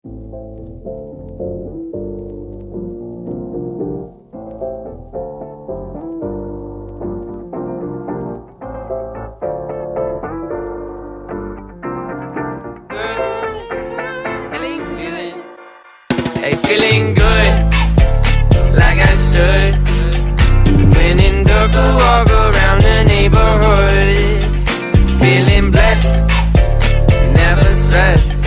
Hey, feeling good, like I should. When in dark, I walk around the neighborhood. Feeling blessed, never stressed.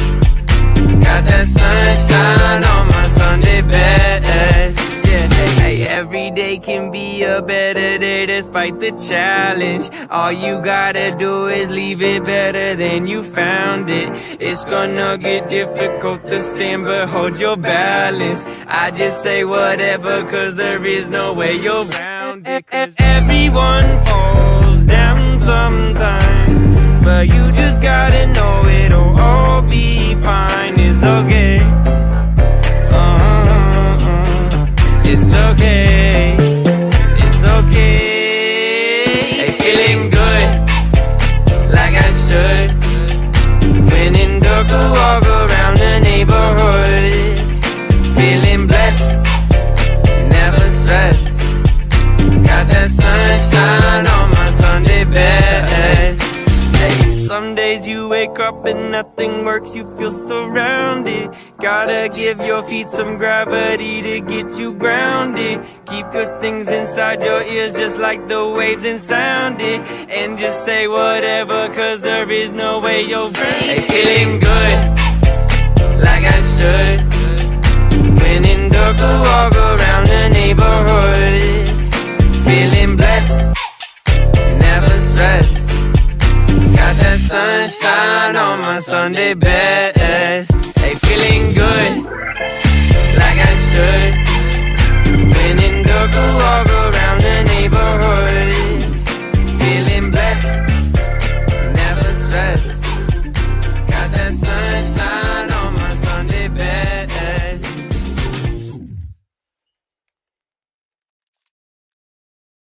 Got that sunshine on my Sunday best. Yeah, hey, every day can be a better day despite the challenge. All you gotta do is leave it better than you found it. It's gonna get difficult to stand, but hold your balance. I just say whatever, cause there is no way you're around it. Everyone falls down sometimes, but you just gotta know it'll all be fine. It's okay. It's okay. It's okay. Hey, feeling good, like I should. When in dark, I walk around the neighborhood. Feeling blessed, never stressed. Got that sunshine on my Sunday best. Hey, some days you wake up and nothing works, you feel surrounded. Gotta give your feet some gravity to get you grounded. Keep good things inside your ears just like the waves and sound it. And just say whatever, cause there is no way you'll break. Hey, feeling good, like I should. When in dark, I walk around the neighborhood. Feeling blessed, never stressed. Got that sunshine on my Sunday best. Hey, feeling good, like I should.